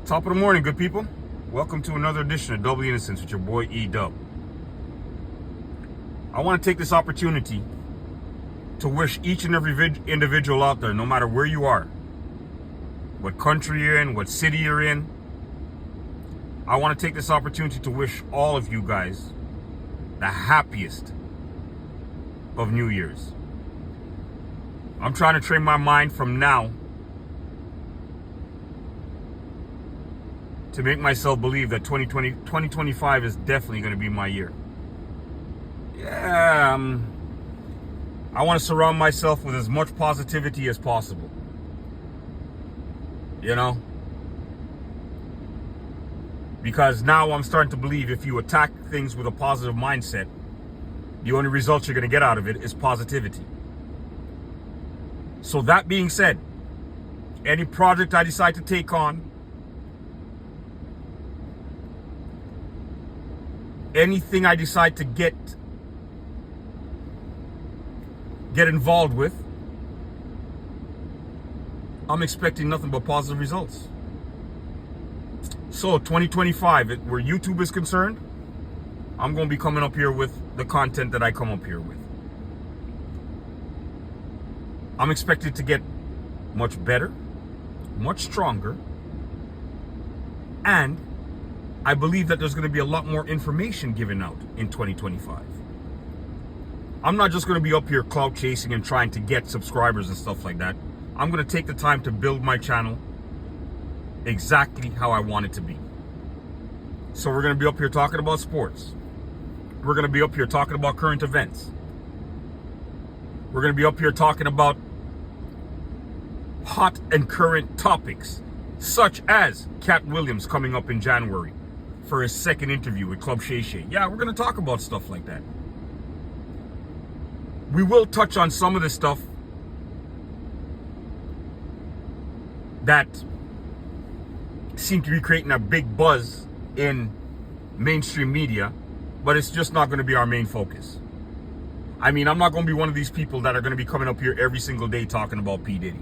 Top of the morning, good people. Welcome to another edition of Double Innocence with your boy E-Dub. I want to take this opportunity to wish each and every individual out there, no matter where you are, what country you're in, what city you're in, I want to take this opportunity to wish all of you guys the happiest of New Year's. I'm trying to train my mind from now to make myself believe that 2025 is definitely going to be my year. Yeah, I want to surround myself with as much positivity as possible. You know? Because now I'm starting to believe if you attack things with a positive mindset, the only results you're going to get out of it is positivity. So that being said, any project I decide to take on, anything I decide to get involved with, I'm expecting nothing but positive results. So 2025, where YouTube is concerned, I'm going to be coming up here with the content that I come up here with. I'm expected to get much better, much stronger, and I believe that there's going to be a lot more information given out in 2025. I'm not just going to be up here clout chasing and trying to get subscribers and stuff like that. I'm going to take the time to build my channel exactly how I want it to be. So we're going to be up here talking about sports. We're going to be up here talking about current events. We're going to be up here talking about hot and current topics, such as Cat Williams coming up in January for his second interview with Club Shay Shay. Yeah, we're going to talk about stuff like that. We will touch on some of the stuff that seem to be creating a big buzz in mainstream media, but it's just not going to be our main focus. I mean, I'm not going to be one of these people that are going to be coming up here every single day talking about P. Diddy.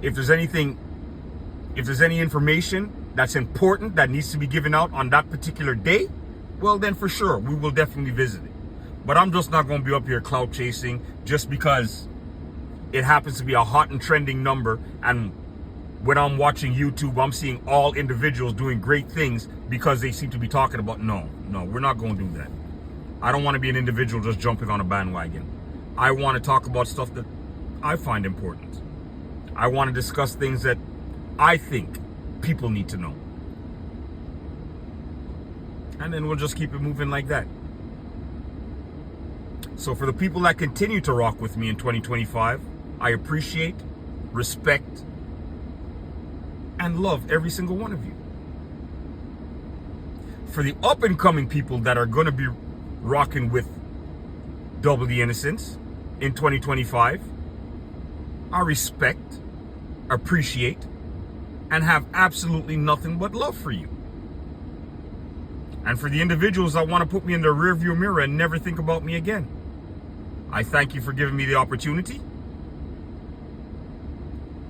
If there's any information that's important that needs to be given out on that particular day, well then for sure, we will definitely visit it. But I'm just not going to be up here clout chasing just because it happens to be a hot and trending number, and when I'm watching YouTube, I'm seeing all individuals doing great things because they seem to be talking about, no, we're not going to do that. I don't want to be an individual just jumping on a bandwagon. I want to talk about stuff that I find important. I want to discuss things that I think people need to know. And then we'll just keep it moving like that. So for the people that continue to rock with me in 2025, I appreciate, respect, and love every single one of you. For the up and coming people that are going to be rocking with Double the Innocence in 2025, I respect, appreciate, and have absolutely nothing but love for you. And for the individuals that want to put me in their rearview mirror and never think about me again, I thank you for giving me the opportunity.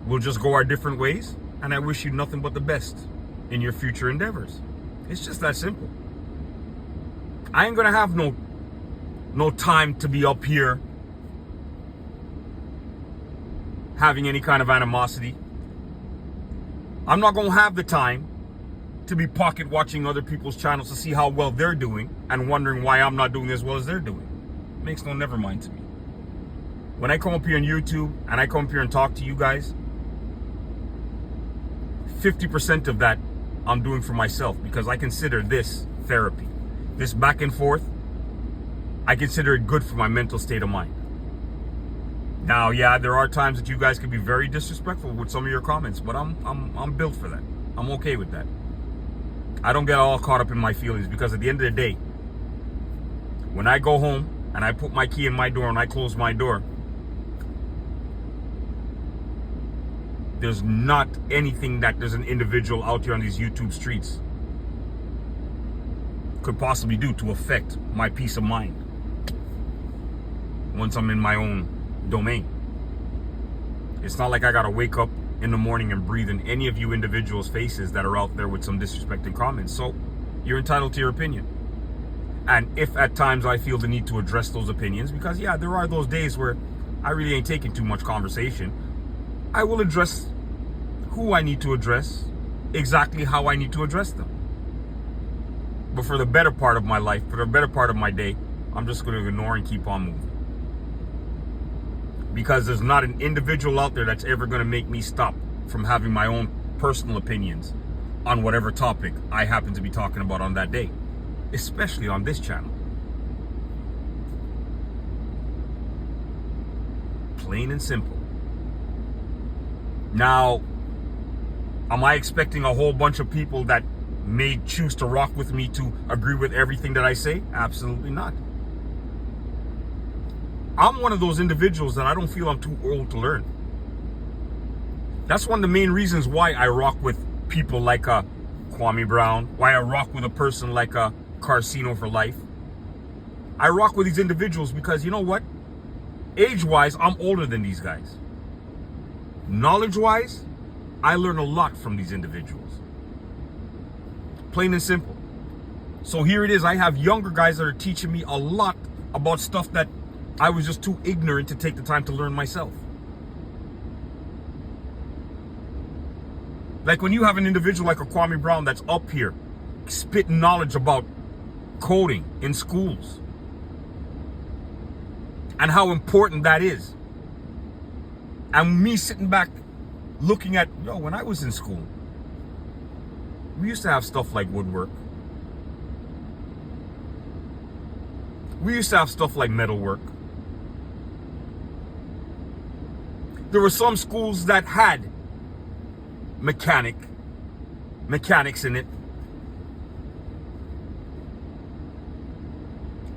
We'll just go our different ways, and I wish you nothing but the best in your future endeavors. It's just that simple. I ain't gonna have no time to be up here having any kind of animosity. I'm not gonna have the time to be pocket watching other people's channels to see how well they're doing and wondering why I'm not doing as well as they're doing. It makes no never mind to me. When I come up here on YouTube and I come up here and talk to you guys, 50% of that I'm doing for myself, because I consider this therapy. This back and forth, I consider it good for my mental state of mind. Now, yeah, there are times that you guys can be very disrespectful with some of your comments, but I'm built for that. I'm okay with that. I don't get all caught up in my feelings, because at the end of the day, when I go home and I put my key in my door and I close my door, there's not anything that there's an individual out here on these YouTube streets could possibly do to affect my peace of mind once I'm in my own domain. It's not like I gotta wake up in the morning and breathe in any of you individuals' faces that are out there with some disrespecting comments. So you're entitled to your opinion. And if at times I feel the need to address those opinions, because yeah, there are those days where I really ain't taking too much conversation, I will address who I need to address, exactly how I need to address them. But for the better part of my life, for the better part of my day, I'm just going to ignore and keep on moving. Because there's not an individual out there that's ever going to make me stop from having my own personal opinions on whatever topic I happen to be talking about on that day, especially on this channel. Plain and simple. Now, am I expecting a whole bunch of people that may choose to rock with me to agree with everything that I say? Absolutely not. I'm one of those individuals that I don't feel I'm too old to learn. That's one of the main reasons why I rock with people like Kwame Brown, why I rock with a person like Carcino for life. I rock with these individuals because, you know what? Age-wise, I'm older than these guys. Knowledge-wise, I learn a lot from these individuals. Plain and simple. So here it is. I have younger guys that are teaching me a lot about stuff that I was just too ignorant to take the time to learn myself. Like when you have an individual like a Kwame Brown that's up here spitting knowledge about coding in schools and how important that is. And me sitting back looking at, when I was in school, we used to have stuff like woodwork. We used to have stuff like metalwork. There were some schools that had mechanics in it.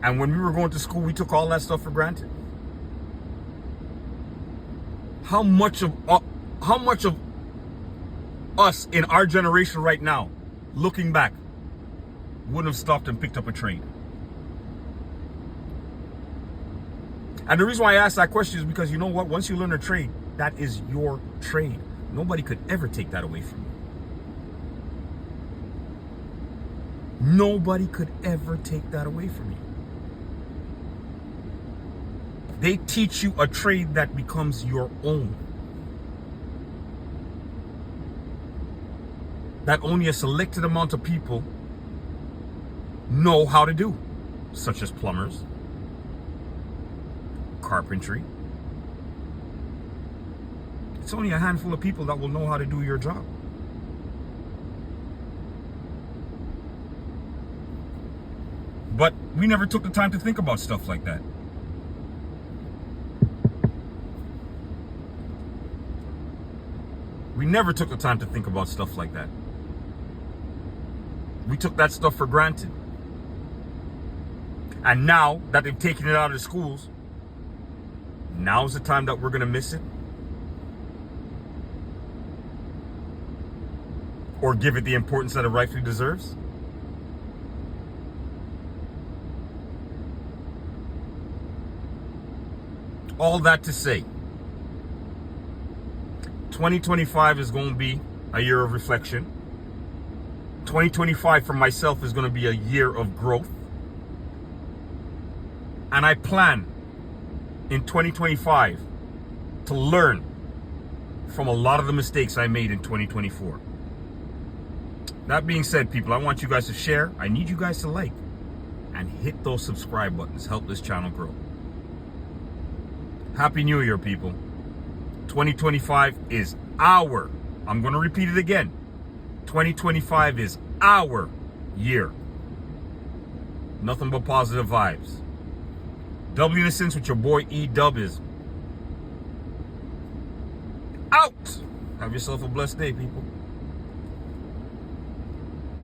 And when we were going to school, we took all that stuff for granted. How much of us in our generation right now, looking back, wouldn't have stopped and picked up a trade? And the reason why I ask that question is because, you know what? Once you learn a trade, that is your trade. Nobody could ever take that away from you. Nobody could ever take that away from you. They teach you a trade that becomes your own. That only a selected amount of people know how to do, such as plumbers, carpentry. It's only a handful of people that will know how to do your job. But we never took the time to think about stuff like that. We never took the time to think about stuff like that. We took that stuff for granted. And now that they've taken it out of the schools, now's the time that we're going to miss it. Or give it the importance that it rightfully deserves. All that to say, 2025 is going to be a year of reflection. 2025 for myself is going to be a year of growth. And I plan in 2025 to learn from a lot of the mistakes I made in 2024. That being said, people, I want you guys to share. I need you guys to like and hit those subscribe buttons. Help this channel grow. Happy New Year, people. 2025 is our, I'm going to repeat it again. 2025 is our year. Nothing but positive vibes. W Innocence with your boy E-Dub is out. Have yourself a blessed day, people.